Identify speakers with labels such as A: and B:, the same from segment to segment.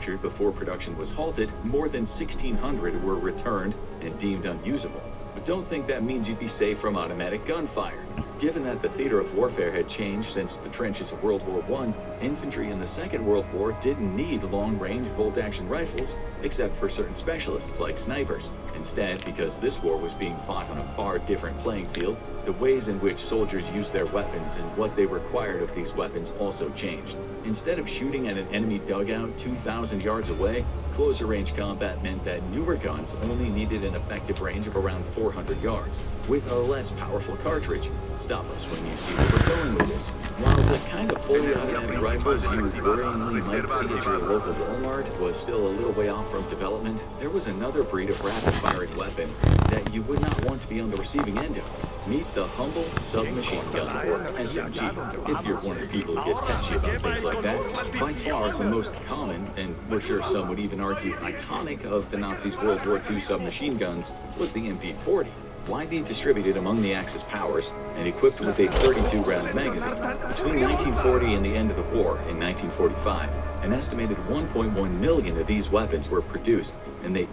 A: manufactured before production was halted, more than 1,600 were returned and deemed unusable. But don't think that means you'd be safe from automatic gunfire. Given that the theater of warfare had changed since the trenches of World War I, infantry in the Second World War didn't need long-range bolt-action rifles, except for certain specialists like snipers. Instead, because this war was being fought on a far different playing field, the ways in which soldiers used their weapons and what they required of these weapons also changed. Instead of shooting at an enemy dugout 2,000 yards away, closer range combat meant that newer guns only needed an effective range of around 400 yards, with a less powerful cartridge. Stop us when you see where we're going with this. While the kind of fully automatic rifles you worryingly might see at your local Walmart was still a little way off from development, there was another breed of rapid-firing weapon that you would not want to be on the receiving end of. Meet the humble submachine gun, or SMG, if you're one of the people who get touchy about things like that. By far the most common, and we're sure some would even argue iconic, of the Nazis' World War II submachine guns was the MP40. Widely distributed among the Axis powers and equipped with a 32-round magazine. Between 1940 and the end of the war, in 1945, an estimated 1.1 million of these weapons were produced, and they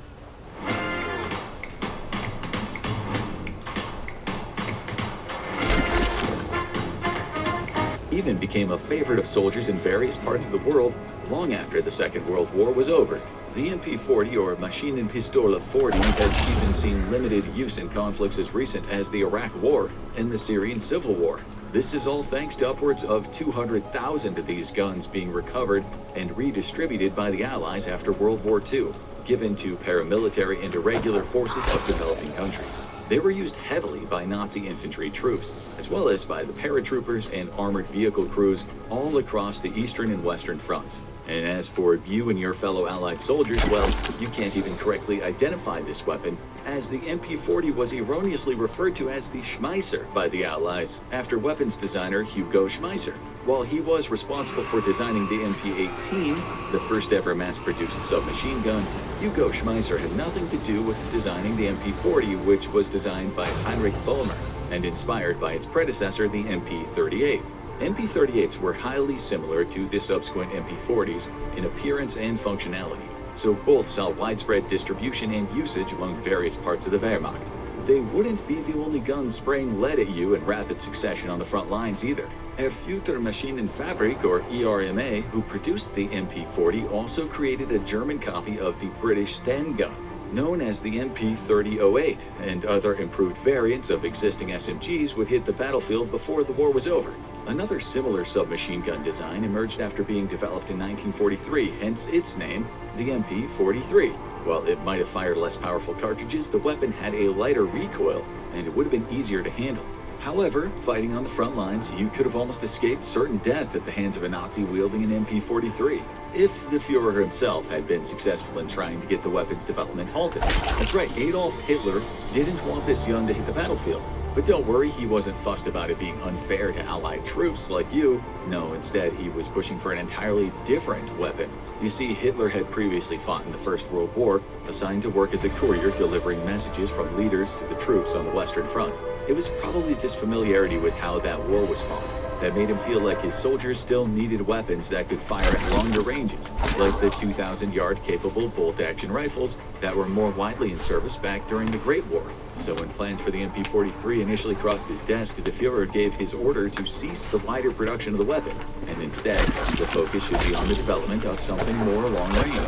A: even became a favorite of soldiers in various parts of the world long after the Second World War was over. The MP40, or Maschinenpistole 40, has even seen limited use in conflicts as recent as the Iraq War and the Syrian Civil War. This is all thanks to upwards of 200,000 of these guns being recovered and redistributed by the Allies after World War II, given to paramilitary and irregular forces of developing countries. They were used heavily by Nazi infantry troops, as well as by the paratroopers and armored vehicle crews all across the eastern and western fronts. And as for you and your fellow Allied soldiers, well, you can't even correctly identify this weapon, as the MP40 was erroneously referred to as the Schmeisser by the Allies, after weapons designer Hugo Schmeisser. While he was responsible for designing the MP18, the first ever mass-produced submachine gun, Hugo Schmeisser had nothing to do with designing the MP40, which was designed by Heinrich Böhmer and inspired by its predecessor, the MP38. MP38s were highly similar to the subsequent MP40s in appearance and functionality, so both saw widespread distribution and usage among various parts of the Wehrmacht. They wouldn't be the only guns spraying lead at you in rapid succession on the front lines either. Erfurter Maschinenfabrik, or ERMA, who produced the MP40, also created a German copy of the British Sten gun, known as the MP3008, and other improved variants of existing SMGs would hit the battlefield before the war was over. Another similar submachine gun design emerged after being developed in 1943, hence its name, the MP43. While it might have fired less powerful cartridges, the weapon had a lighter recoil, and it would have been easier to handle. However, fighting on the front lines, you could have almost escaped certain death at the hands of a Nazi wielding an MP43, if the Führer himself had been successful in trying to get the weapon's development halted. That's right, Adolf Hitler didn't want this gun to hit the battlefield. But don't worry, he wasn't fussed about it being unfair to Allied troops like you. No, instead, he was pushing for an entirely different weapon. You see, Hitler had previously fought in the First World War, assigned to work as a courier delivering messages from leaders to the troops on the Western Front. It was probably this familiarity with how that war was fought that made him feel like his soldiers still needed weapons that could fire at longer ranges, like the 2,000-yard capable bolt-action rifles that were more widely in service back during the Great War. So when plans for the MP43 initially crossed his desk, the Führer gave his order to cease the wider production of the weapon, and instead, the focus should be on the development of something more long-range.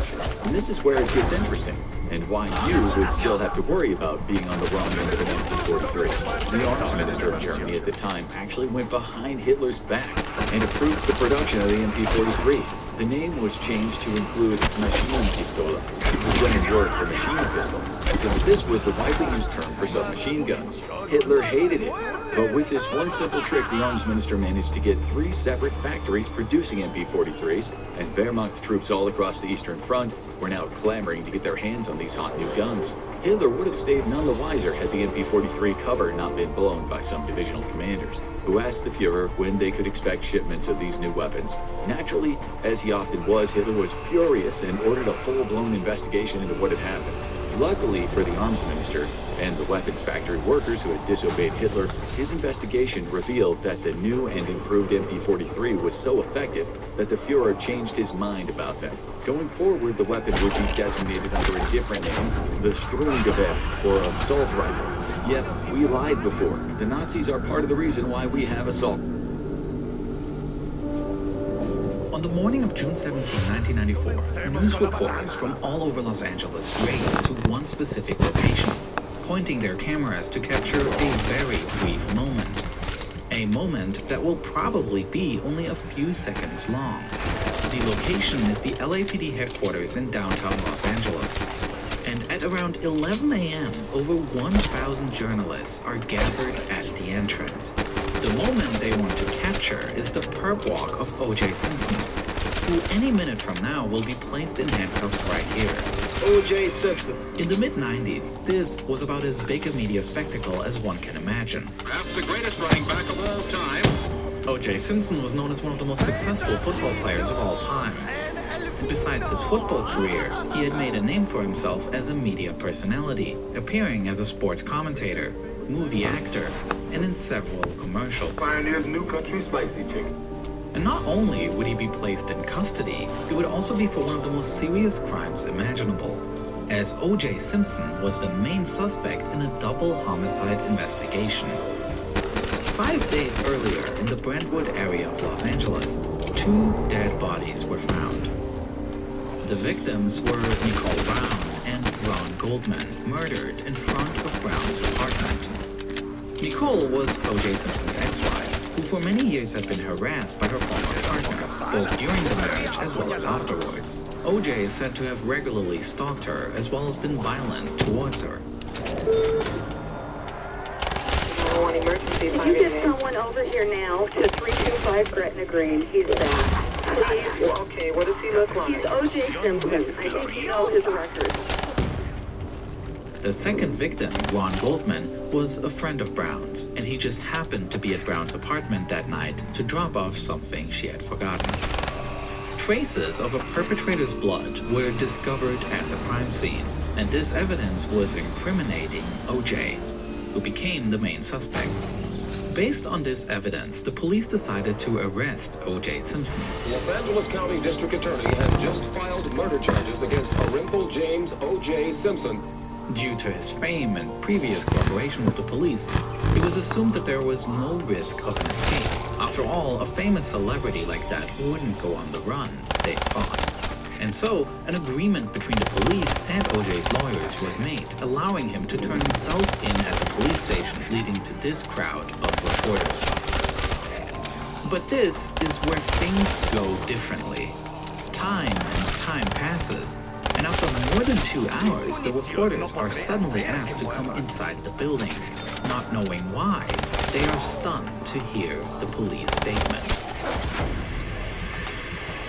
A: And this is where it gets interesting, and why you would still have to worry about being on the wrong end of an MP43. The arms minister of Germany at the time actually went behind Hitler's back and approved the production of the MP43. The name was changed to include Maschinenpistole, the German word for machine pistol, since this was the widely used term for submachine guns. Hitler hated it, but with this one simple trick, the arms minister managed to get 3 separate factories producing MP43s, and Wehrmacht troops all across the Eastern Front were now clamoring to get their hands on these hot new guns. Hitler would have stayed none the wiser had the MP43 cover not been blown by some divisional commanders, who asked the Führer when they could expect shipments of these new weapons. Naturally, as he often was, Hitler was furious and ordered a full-blown investigation into what had happened. Luckily for the arms minister and the weapons factory workers who had disobeyed Hitler, his investigation revealed that the new and improved MP-43 was so effective that the Fuhrer changed his mind about them. Going forward, the weapon would be designated under a different name, the Sturmgewehr, or assault rifle. Yep, we lied before. The Nazis are part of the reason why we have assault.
B: On the morning of June 17, 1994, news reporters from all over Los Angeles raced to one specific location, pointing their cameras to capture a very brief moment. A moment that will probably be only a few seconds long. The location is the LAPD headquarters in downtown Los Angeles. And at around 11 a.m., over 1,000 journalists are gathered at the entrance. The moment they want to capture is the perp walk of O.J. Simpson, who any minute from now will be placed in handcuffs right here.
C: O.J. Simpson.
B: In the mid-90s, this was about as big a media spectacle as one can imagine.
D: Perhaps the greatest running back of all time.
B: O.J. Simpson was known as one of the most successful football players of all time. Besides his football career, he had made a name for himself as a media personality, appearing as a sports commentator, movie actor, and in several commercials.
D: Pioneer's New Country Spicy Chicken.
B: And not only would he be placed in custody, it would also be for one of the most serious crimes imaginable, as O.J. Simpson was the main suspect in a double homicide investigation. 5 days earlier, in the Brentwood area of Los Angeles, 2 dead bodies were found. The victims were Nicole Brown and Ron Goldman, murdered in front of Brown's apartment. Nicole was O.J. Simpson's ex-wife, who for many years had been harassed by her former partner, both during the marriage as well as afterwards. O.J. is said to have regularly stalked her as well as been violent towards her.
E: Can you get someone over here now to 325 Gretna Green? He's back. Please.
C: Okay, what does he look like?
E: He's O.J. Simpson. I think you know his record.
B: The second victim, Ron Goldman, was a friend of Brown's, and he just happened to be at Brown's apartment that night to drop off something she had forgotten. Traces of a perpetrator's blood were discovered at the crime scene, and this evidence was incriminating O.J., who became the main suspect. Based on this evidence, the police decided to arrest O.J. Simpson.
F: The Los Angeles County District Attorney has just filed murder charges against Orenthal James O.J. Simpson.
B: Due to his fame and previous cooperation with the police, it was assumed that there was no risk of an escape. After all, a famous celebrity like that wouldn't go on the run, they thought. And so, an agreement between the police and O.J.'s lawyers was made, allowing him to turn himself in at the police station, leading to this crowd of reporters. But this is where things go differently. Time and time passes, and after more than 2 hours, the reporters are suddenly asked to come inside the building. Not knowing why, they are stunned to hear the police statement.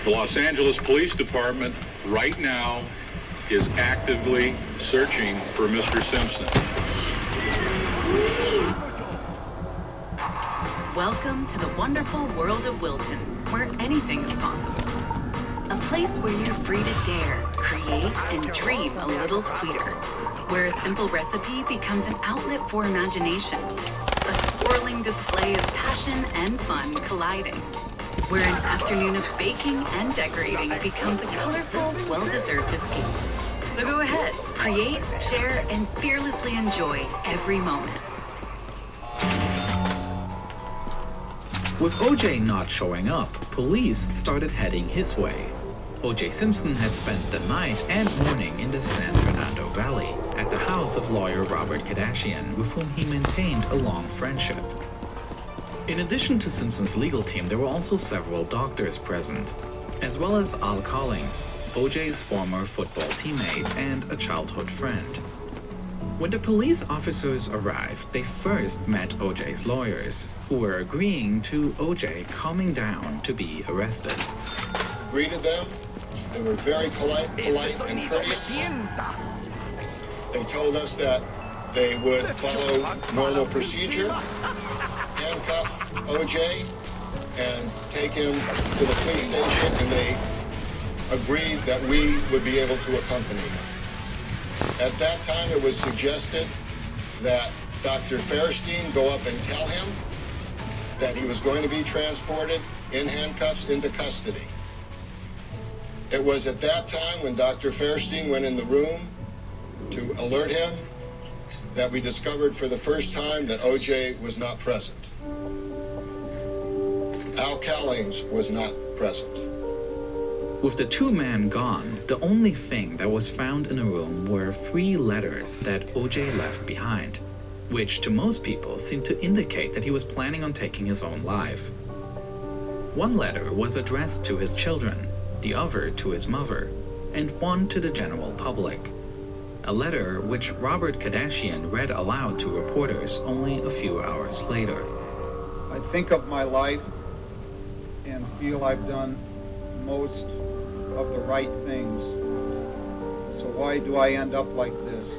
D: The Los Angeles Police Department right now is actively searching for Mr. Simpson.
G: Welcome to the wonderful world of Wilton, where anything is possible. A place where you're free to dare, create, and dream a little sweeter. Where a simple recipe becomes an outlet for imagination. A swirling display of passion and fun colliding. Where an afternoon of baking and decorating becomes a colorful, well-deserved escape. So go ahead, create, share, and fearlessly enjoy every moment.
B: With O.J. not showing up, police started heading his way. O.J. Simpson had spent the night and morning in the San Fernando Valley, at the house of lawyer Robert Kardashian, with whom he maintained a long friendship. In addition to Simpson's legal team, there were also several doctors present, as well as Al Collins, O.J.'s former football teammate and a childhood friend. When the police officers arrived, they first met O.J.'s lawyers, who were agreeing to O.J. coming down to be arrested.
H: Greeted them. They were very polite and courteous. They told us that they would follow normal procedure, handcuff O.J. and take him to the police station, and they agreed that we would be able to accompany him. At that time, it was suggested that Dr. Fairstein go up and tell him that he was going to be transported in handcuffs into custody. It was at that time when Dr. Fairstein went in the room to alert him that we discovered for the first time that OJ was not present. Al Cowlings was not present.
B: With the two men gone, the only thing that was found in the room were 3 letters that OJ left behind, which to most people seemed to indicate that he was planning on taking his own life. One letter was addressed to his children, the other to his mother, and one to the general public. A letter which Robert Kardashian read aloud to reporters only a few hours later.
I: I think of my life and feel I've done most of the right things. So why do I end up like this?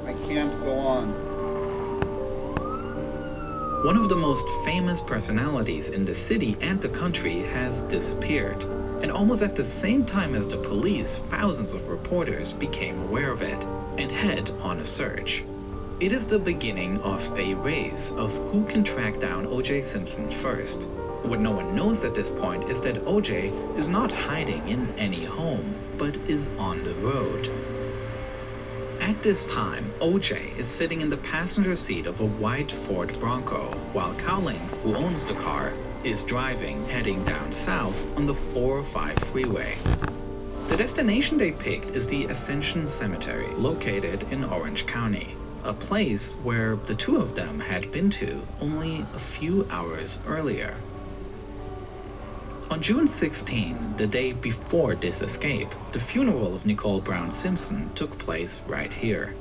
I: I can't go on.
B: One of the most famous personalities in the city and the country has disappeared, and almost at the same time as the police, thousands of reporters became aware of it and head on a search. It is the beginning of a race of who can track down O.J. Simpson first. What no one knows at this point is that O.J. is not hiding in any home, but is on the road. At this time, O.J. is sitting in the passenger seat of a white Ford Bronco, while Cowlings, who owns the car, is driving, heading down south on the 405 freeway. The destination they picked is the Ascension Cemetery, located in Orange County, a place where the two of them had been to only a few hours earlier. On June 16, the day before this escape, the funeral of Nicole Brown Simpson took place right here.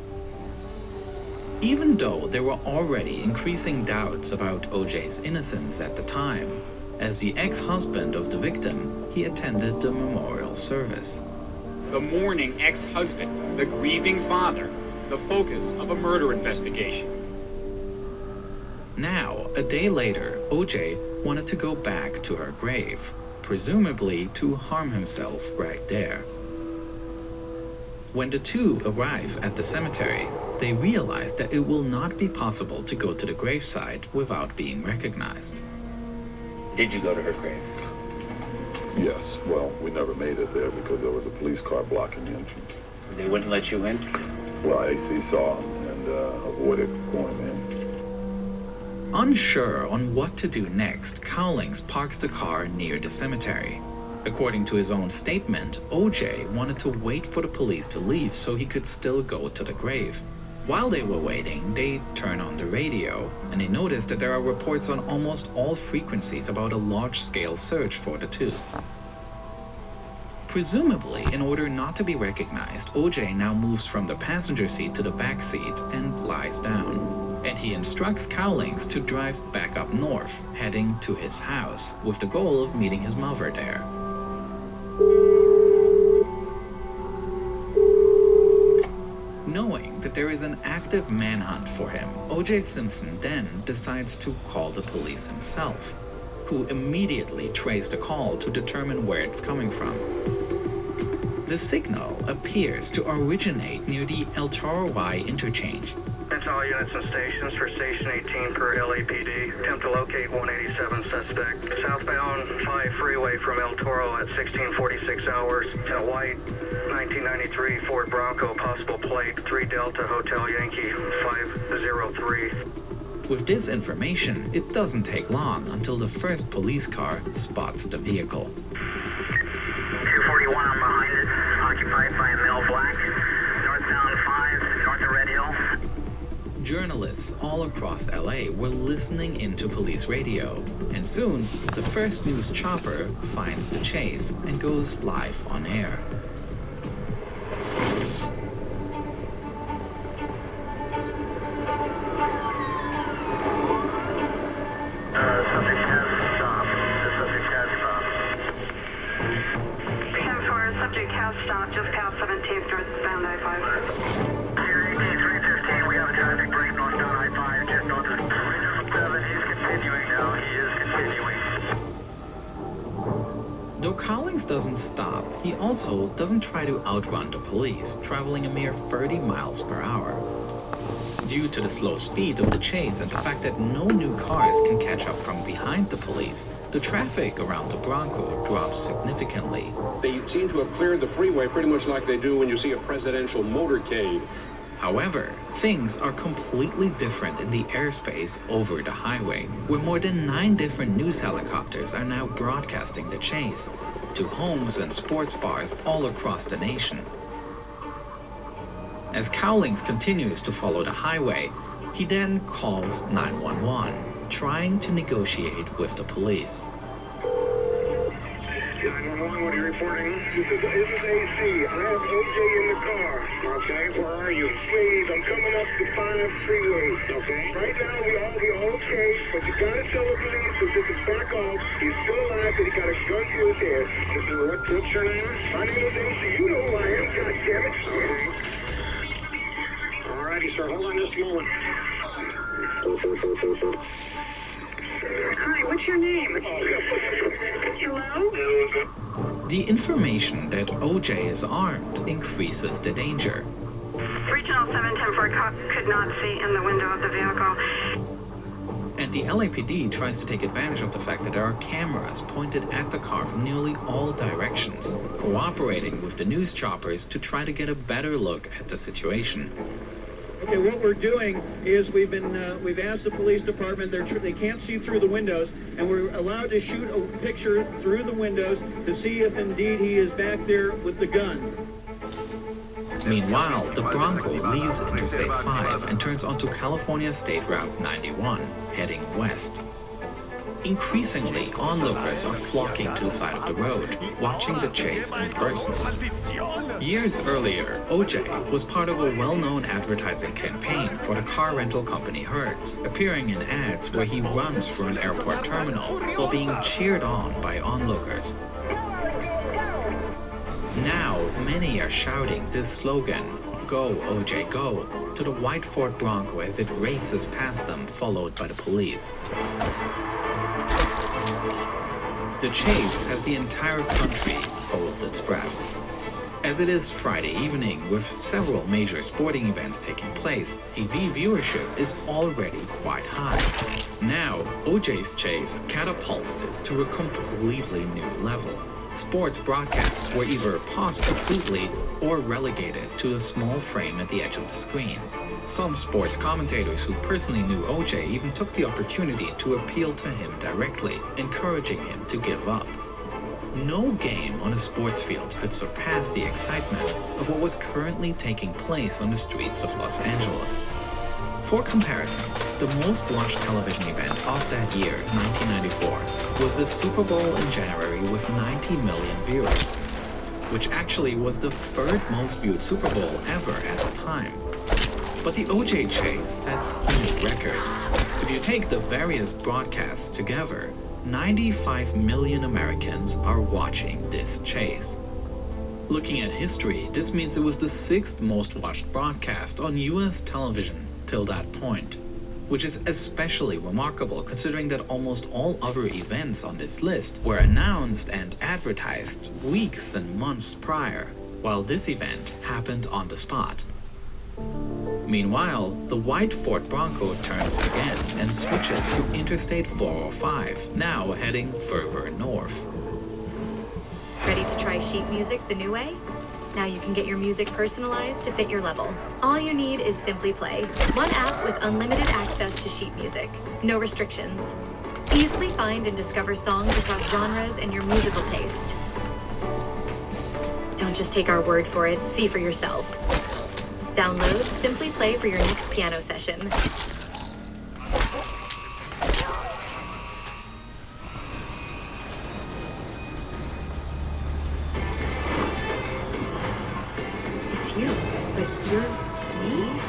B: Even though there were already increasing doubts about O.J.'s innocence at the time, as the ex-husband of the victim, he attended the memorial service.
J: The mourning ex-husband, the grieving father, the focus of a murder investigation.
B: Now, a day later, O.J. wanted to go back to her grave, presumably to harm himself right there. When the two arrive at the cemetery, they realize that it will not be possible to go to the gravesite without being recognized.
J: Did you go to her grave?
K: Yes. Well, we never made it there because there was a police car blocking the entrance.
J: They wouldn't let you in?
K: Well, AC saw him and avoided going in.
B: Unsure on what to do next, Cowlings parks the car near the cemetery. According to his own statement, O.J. wanted to wait for the police to leave so he could still go to the grave. While they were waiting, they turn on the radio, and they notice that there are reports on almost all frequencies about a large-scale search for the two. Presumably, in order not to be recognized, O.J. now moves from the passenger seat to the back seat and lies down. And he instructs Cowlings to drive back up north, heading to his house, with the goal of meeting his mother there. Knowing that there is an active manhunt for him, O.J. Simpson then decides to call the police himself, who immediately trace the call to determine where it's coming from. The signal appears to originate near the El Toro Y interchange.
L: Attention all units and stations for Station 18 per LAPD. Attempt to locate 187 suspect. Southbound 5 freeway from El Toro at 16:46 hours. In a white 1993 Ford Bronco, possible plate 3 Delta Hotel Yankee 503.
B: With this information, it doesn't take long until the first police car spots the vehicle.
L: 241, I'm behind it. Occupied by male black. Northbound 5, north of Red Hill.
B: Journalists all across LA were listening into police radio, and soon, the first news chopper finds the chase and goes live on air.
E: Subject has stopped just past 17th northbound I-5.
L: Here 18-315, we have a traffic break northbound I-5, just north of 7. He's continuing now, he is continuing.
B: Though Cowlings doesn't stop, he also doesn't try to outrun the police, traveling a mere 30 miles per hour. Due to the slow speed of the chase and the fact that no new cars can catch up from behind the police, the traffic around the Bronco drops significantly.
F: They seem to have cleared the freeway pretty much like they do when you see a presidential motorcade.
B: However, things are completely different in the airspace over the highway, where more than 9 different news helicopters are now broadcasting the chase to homes and sports bars all across the nation. As Cowlings continues to follow the highway, he then calls 911, trying to negotiate with the police.
L: 911, what are you reporting? This is AC. I have OJ in the car. Okay, where are you? Please, I'm coming up the 5 freeway. Okay. Right now, we all okay, but you gotta tell the police that this is back off. He's still alive, and he got a gun to his head. What's your name? My name is AC. You know who I am, goddammit. Okay. Alrighty, sir. Hold on just a moment.
E: Hi, what's your name? Hello?
B: The information that OJ is armed increases the danger.
E: Regional 710 for a cop could not see in the window of the vehicle.
B: And the LAPD tries to take advantage of the fact that there are cameras pointed at the car from nearly all directions, cooperating with the news choppers to try to get a better look at the situation.
C: Okay, what we're doing is we've asked the police department, they can't see through the windows, and we're allowed to shoot a picture through the windows to see if indeed he is back there with the gun.
B: Meanwhile, the Bronco leaves Interstate 5 and turns onto California State Route 91, heading west. Increasingly, onlookers are flocking to the side of the road, watching the chase in person. Years earlier, OJ was part of a well-known advertising campaign for the car rental company Hertz, appearing in ads where he runs through an airport terminal while being cheered on by onlookers. Now, many are shouting this slogan, "Go, OJ, go," to the white Ford Bronco as it races past them, followed by the police. The chase has the entire country hold its breath. As it is Friday evening, with several major sporting events taking place, TV viewership is already quite high. Now, OJ's chase catapults this to a completely new level. Sports broadcasts were either paused completely or relegated to a small frame at the edge of the screen. Some sports commentators who personally knew OJ even took the opportunity to appeal to him directly, encouraging him to give up. No game on a sports field could surpass the excitement of what was currently taking place on the streets of Los Angeles. For comparison, the most watched television event of that year, 1994, was the Super Bowl in January with 90 million viewers, which actually was the 3rd most viewed Super Bowl ever at the time. But the OJ chase sets a new record. If you take the various broadcasts together, 95 million Americans are watching this chase. Looking at history, this means it was the 6th most watched broadcast on US television till that point, which is especially remarkable considering that almost all other events on this list were announced and advertised weeks and months prior, while this event happened on the spot. Meanwhile, the white Ford Bronco turns again and switches to Interstate 405, now heading further north.
M: Ready to try sheet music the new way? Now you can get your music personalized to fit your level. All you need is Simply Play, one app with unlimited access to sheet music. No restrictions. Easily find and discover songs across genres and your musical taste. Don't just take our word for it, see for yourself. Download Simply Play for your next piano session. It's you, but you're me?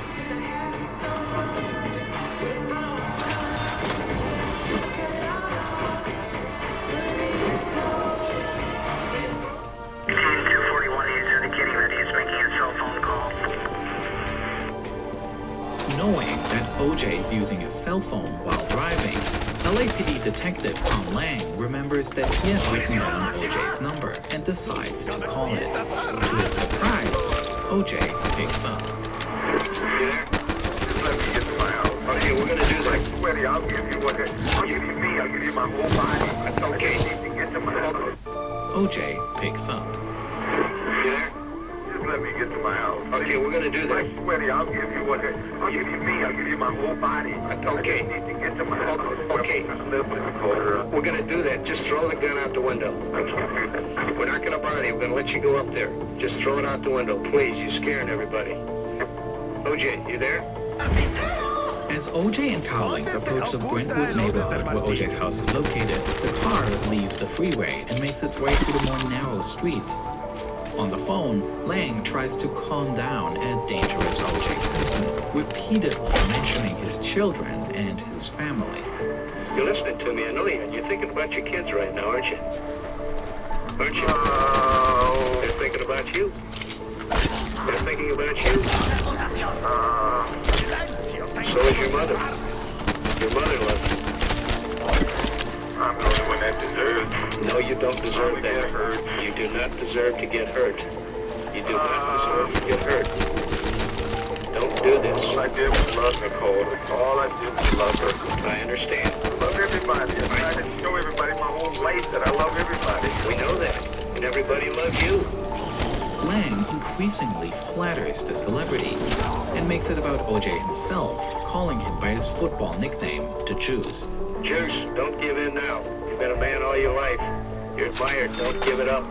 B: Knowing that OJ is using his cell phone while driving, LAPD detective Tom Lang remembers that he had written down OJ's number and decides to call it. To his surprise, OJ picks up.
N: Okay, we're gonna do like sweaty. I'll give you what I'll give you me. I'll give you my whole body. That's okay. To get to my house.
B: OJ picks up.
N: Just let me get to my house. Okay, we're gonna do that. Like sweaty. I'll give you what I'll give you me. I'll give you my whole body. Okay. I need to get to my house. Okay. We're gonna do that. Just throw the gun out the window. We're not gonna bother you. We're gonna let you go up there. Just throw it out the window, please. You're scaring everybody. OJ, you there?
B: As OJ and Cowlings approach the Brentwood neighborhood where OJ's house is located, the car leaves the freeway and makes its way through the more narrow streets. On the phone, Lang tries to calm down a dangerous OJ Simpson, repeatedly mentioning his children and his family.
N: You're listening to me, I know you. You're thinking about your kids right now, aren't you? Aren't you? They're thinking about you. They're thinking about you. So is your mother. Your mother loves you. I'm the only one that deserves. No, you don't deserve that. You do not deserve to get hurt. You do not deserve to get hurt. Don't do this. All I did was love Nicole. All I did was love her. I understand. I love everybody. I'm trying to show everybody my whole life that I love everybody. We know that. And everybody loves you.
B: Lang increasingly flatters the celebrity and makes it about OJ himself, calling him by his football nickname, the Juice.
N: Juice, don't give in now. You've been a man all your life. You're admired. Don't give it up.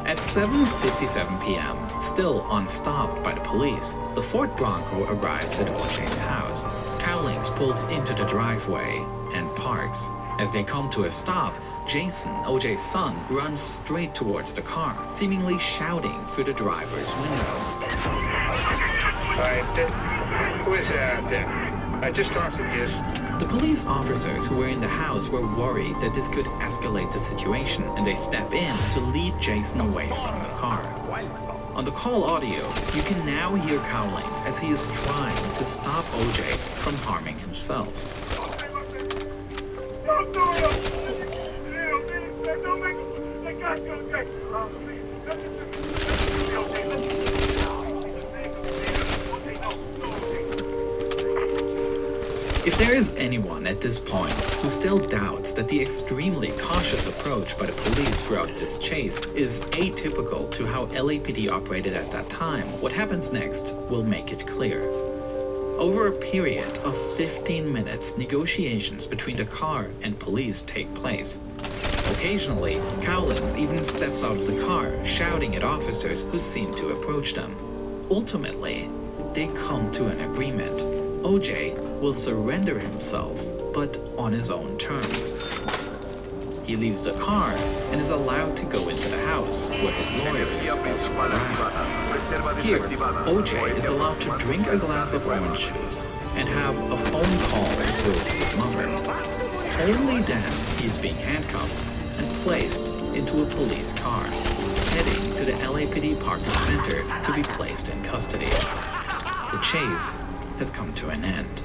B: At 7:57 p.m., still unstopped by the police, the Ford Bronco arrives at OJ's house. Cowlings pulls into the driveway and parks. As they come to a stop, Jason, OJ's son, runs straight towards the car, seemingly shouting through the driver's window.
N: Who is that there? Just talk to you.
B: The police officers who were in the house were worried that this could escalate the situation, and they step in to lead Jason away from the car. On the call audio, you can now hear Cowlings as he is trying to stop OJ from harming himself. If there is anyone at this point who still doubts that the extremely cautious approach by the police throughout this chase is atypical to how LAPD operated at that time, what happens next will make it clear. Over a period of 15 minutes, negotiations between the car and police take place. Occasionally, Cowlings even steps out of the car, shouting at officers who seem to approach them. Ultimately, they come to an agreement. OJ will surrender himself, but on his own terms. He leaves the car and is allowed to go into the house, where his lawyers also arrive. Here, OJ is allowed to drink a glass of orange juice and have a phone call with his mother. Only then he's being handcuffed and placed into a police car, heading to the LAPD Parker Center to be placed in custody. The chase has come to an end.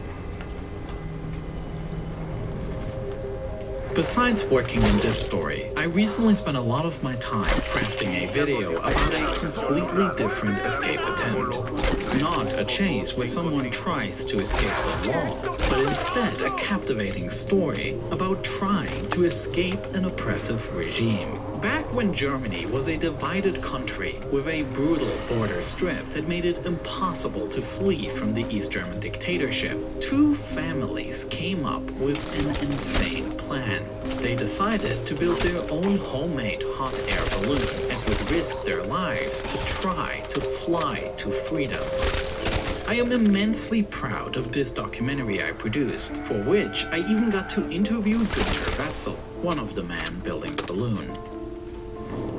B: Besides working on this story, I recently spent a lot of my time crafting a video about a completely different escape attempt. Not a chase where someone tries to escape the law, but instead a captivating story about trying to escape an oppressive regime. Back when Germany was a divided country with a brutal border strip that made it impossible to flee from the East German dictatorship, two families came up with an insane plan. They decided to build their own homemade hot air balloon and would risk their lives to try to fly to freedom. I am immensely proud of this documentary I produced, for which I even got to interview Günter Wetzel, one of the men building the balloon.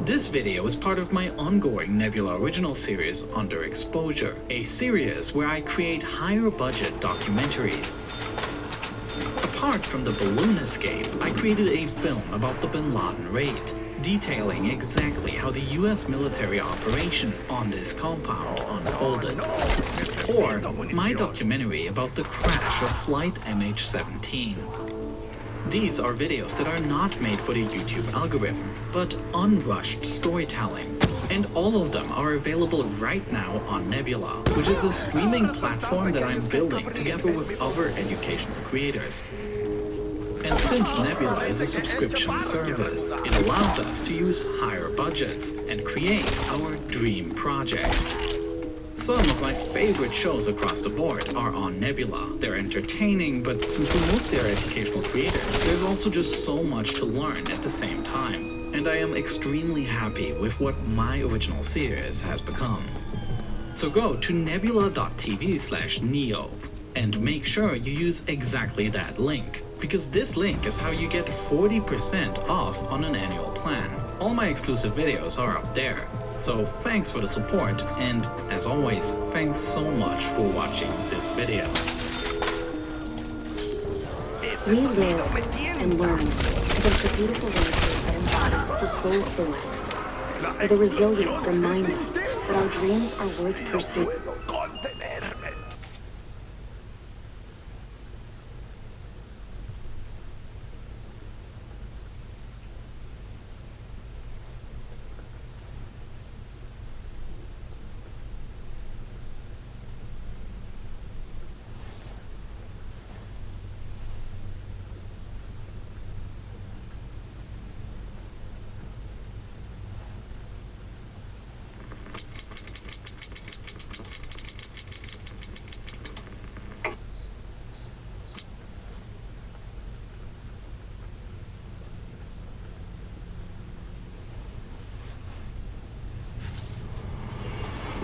B: This video is part of my ongoing Nebula Original series, Underexposure, a series where I create higher budget documentaries. Apart from the balloon escape, I created a film about the Bin Laden raid, detailing exactly how the US military operation on this compound unfolded. 4, my documentary about the crash of Flight MH17. These are videos that are not made for the YouTube algorithm, but unrushed storytelling. And all of them are available right now on Nebula, which is a streaming platform that I'm building together with other educational creators. And since Nebula is a subscription service, it allows us to use higher budgets and create our dream projects. Some of my favorite shows across the board are on Nebula. They're entertaining, but since we mostly are educational creators, there's also just so much to learn at the same time. And I am extremely happy with what my original series has become. So go to nebula.tv/neo and make sure you use exactly that link, because this link is how you get 40% off on an annual plan. All my exclusive videos are up there. So thanks for the support, and as always, thanks so much for watching this video.
O: We live and learn about the beautiful landscape that embodies the soul of the West, where the resilient remind us that our dreams are worth pursuing.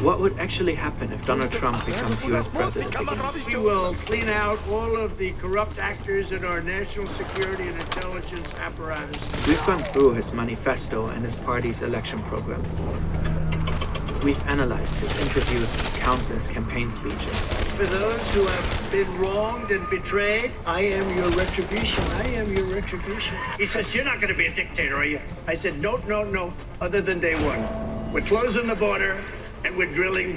P: What would actually happen if Donald Trump becomes US president again?
Q: We will clean out all of the corrupt actors in our national security and intelligence apparatus.
P: We've gone through his manifesto and his party's election program. We've analyzed his interviews and countless campaign speeches.
Q: For those who have been wronged and betrayed, I am your retribution. I am your retribution. He says, "You're not going to be a dictator, are you?" I said, "No, no, no, other than day one. We're closing the border. And we're drilling.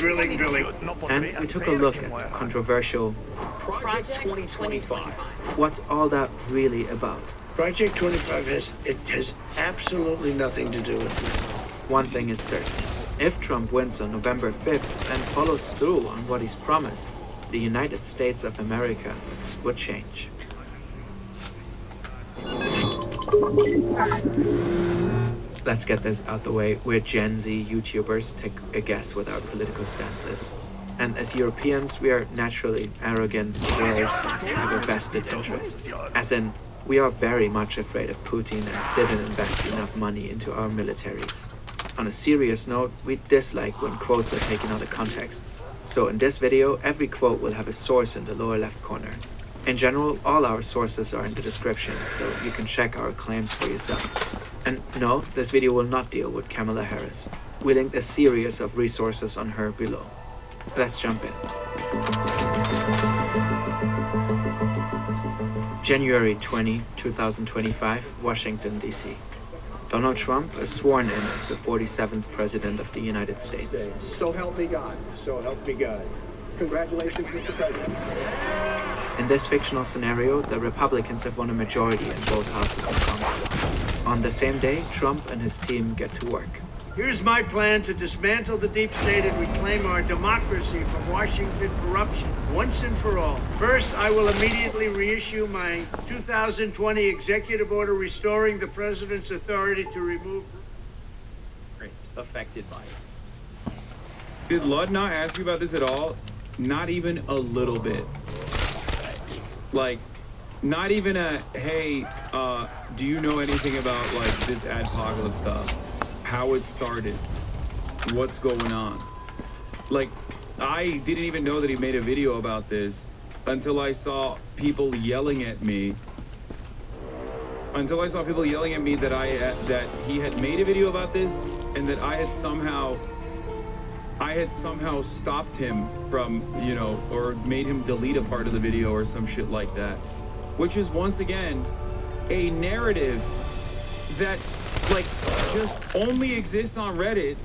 P: And we took a look at the controversial
Q: Project 2025.
P: What's all that really about?
Q: Project 25 has absolutely nothing to do with it.
P: One thing is certain. If Trump wins on November 5th and follows through on what he's promised, the United States of America would change. Let's get this out the way. We're Gen Z YouTubers, take a guess what our political stance is. And as Europeans, we are naturally arrogant players and have a vested interest. As in, we are very much afraid of Putin and didn't invest enough money into our militaries. On a serious note, we dislike when quotes are taken out of context. So in this video, every quote will have a source in the lower left corner. In general, all our sources are in the description, so you can check our claims for yourself. And no, this video will not deal with Kamala Harris. We linked a series of resources on her below. Let's jump in. January 20, 2025, Washington, D.C. Donald Trump is sworn in as the 47th President of the United States.
Q: So help me God. So help me God. Congratulations, Mr. President.
P: In this fictional scenario, the Republicans have won a majority in both houses of Congress. On the same day, Trump and his team get to work.
Q: Here's my plan to dismantle the deep state and reclaim our democracy from Washington corruption once and for all. First, I will immediately reissue my 2020 executive order restoring the president's authority to remove
J: affected by it. Did Lud not ask you about this at all? Not even a little bit. Like, not even a, hey, do you know anything about, like, this adpocalypse stuff? How it started? What's going on? Like, I didn't even know that he made a video about this until I saw people yelling at me. Until I saw people yelling at me that that he had made a video about this and that I had somehow stopped him from, you know, or made him delete a part of the video or some shit like that. Which is, once again, a narrative that, like, just only exists on Reddit,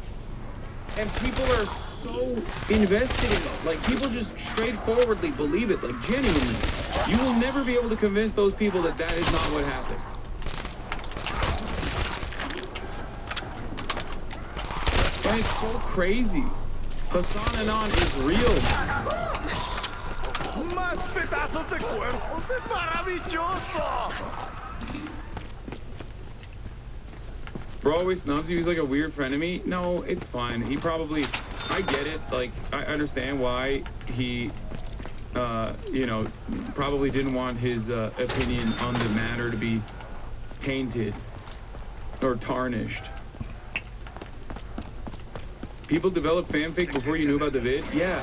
J: and people are so invested in it. Like, people just straightforwardly believe it, like, genuinely. You will never be able to convince those people that that is not what happened. And it's so crazy. Hassan Anan is real.
R: Más pedazos de cuerpos, es maravilloso.
J: Bro always snubs you. He's like a weird friend of me. No, it's fine. He probably, I get it. Like, I understand why he, you know, probably didn't want his opinion on the matter to be tainted or tarnished. People develop fanfic before you knew about the vid? Yeah.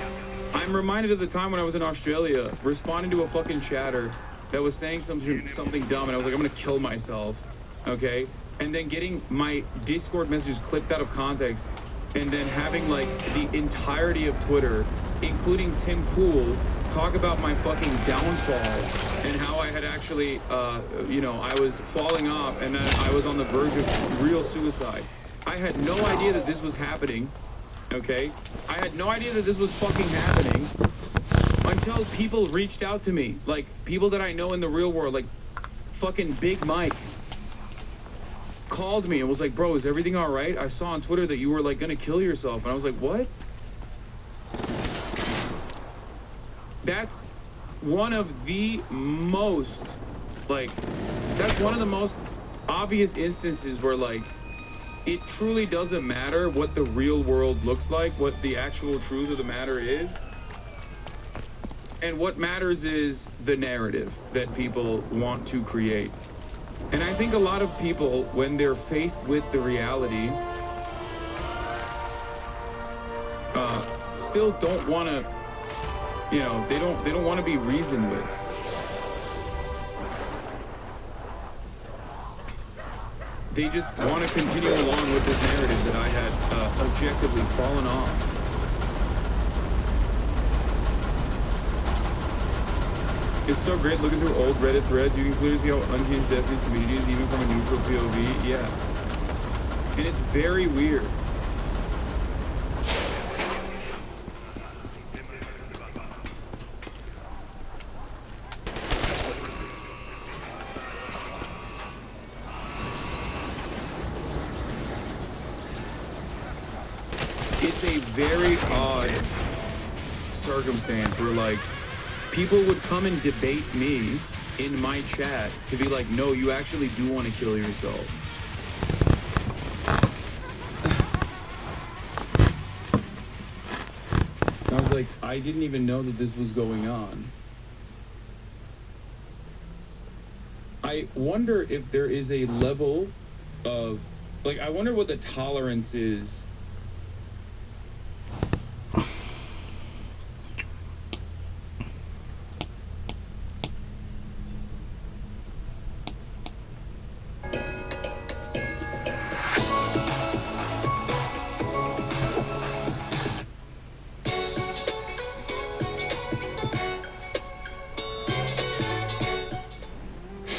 J: I'm reminded of the time when I was in Australia, responding to a fucking chatter that was saying something dumb, and I was like, I'm gonna kill myself, okay? And then getting my Discord messages clipped out of context, and then having, like, the entirety of Twitter, including Tim Pool, talk about my fucking downfall and how I had actually, you know, I was falling off and then I was on the verge of real suicide. I had no idea that this was happening, okay? I had no idea that this was fucking happening until people reached out to me. Like, people that I know in the real world, like fucking Big Mike, called me and was like, bro, is everything all right? I saw on Twitter that you were, like, gonna kill yourself. And I was like, what? That's one of the most, like, that's one of the most obvious instances where, like, it truly doesn't matter what the real world looks like, what the actual truth of the matter is. And what matters is the narrative that people want to create. And I think a lot of people, when they're faced with the reality, still don't want to, you know, they don't want to be reasoned with. They just want to continue along with this narrative that I had objectively fallen off. It's so great looking through old Reddit threads. You can clearly see how unhinged Destiny's community is, even from a neutral POV. Yeah. And it's very weird. It's a very odd circumstance where, like, people would come and debate me in my chat to be like, no, you actually do want to kill yourself. And I was like, I didn't even know that this was going on. I wonder if there is a level of, like, I wonder what the tolerance is.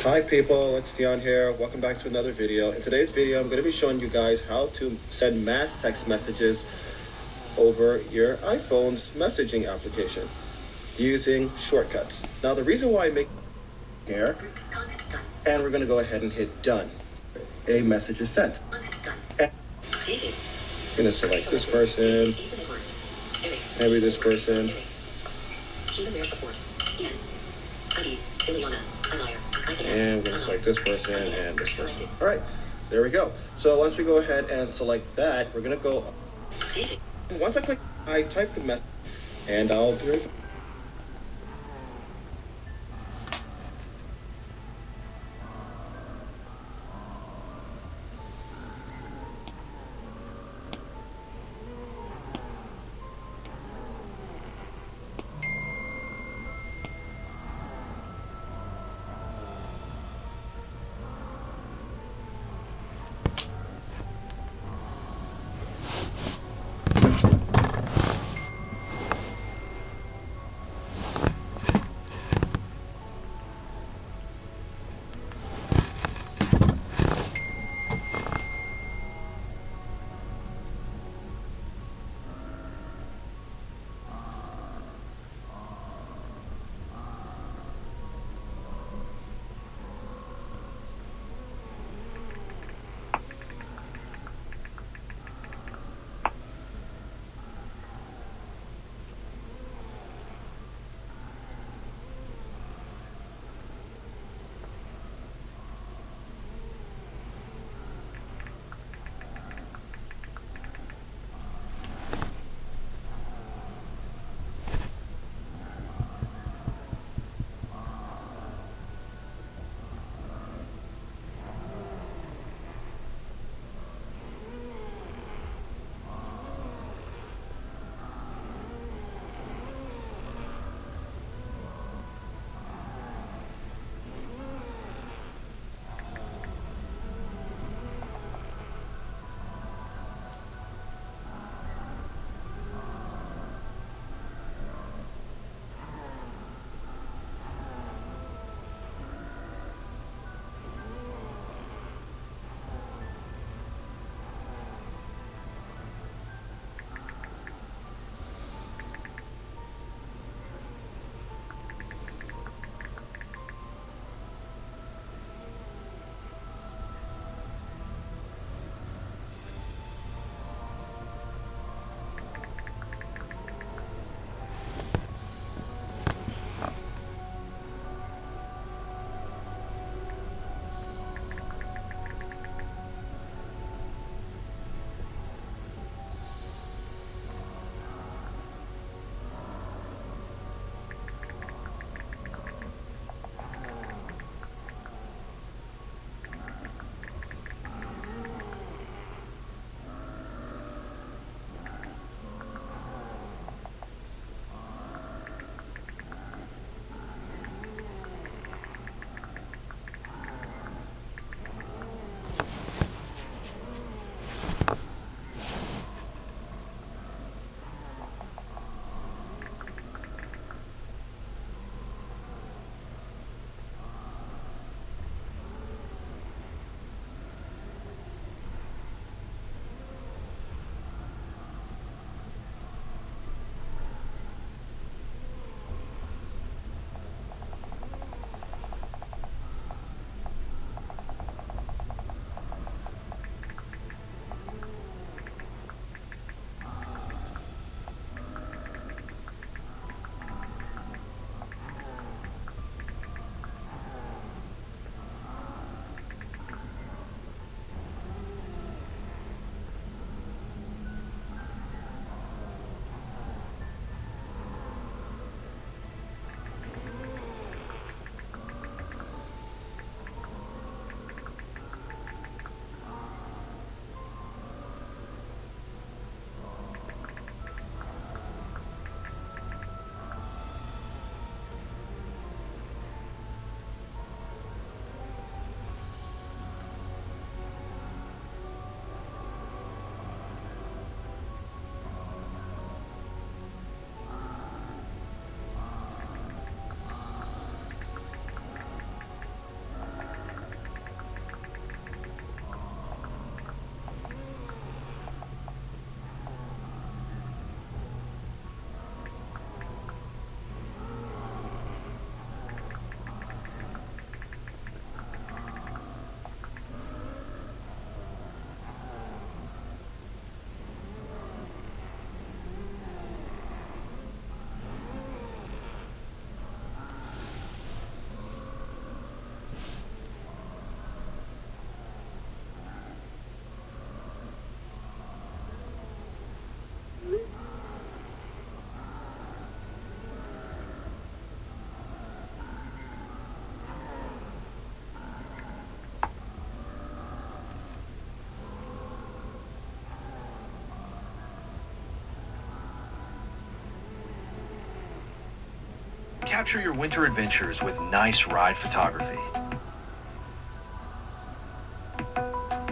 S: Hi people, it's Dion here. Welcome back to another video. In today's video, I'm going to be showing you guys how to send mass text messages over your iPhone's messaging application using shortcuts. Now the reason why I make here, and we're going to go ahead and hit done. A message is sent. And I'm going to select this person, maybe this person. And we're going to select this person and this person. All right, there we go. So once we go ahead and select that, we're going to go. Once I click, I type the message, and I'll be right back.
T: Capture your winter adventures with Nice Ride photography.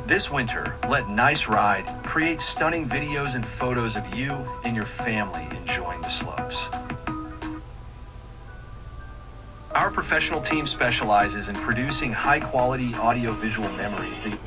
T: This winter, let Nice Ride create stunning videos and photos of you and your family enjoying the slopes. Our professional team specializes in producing high-quality audio-visual memories that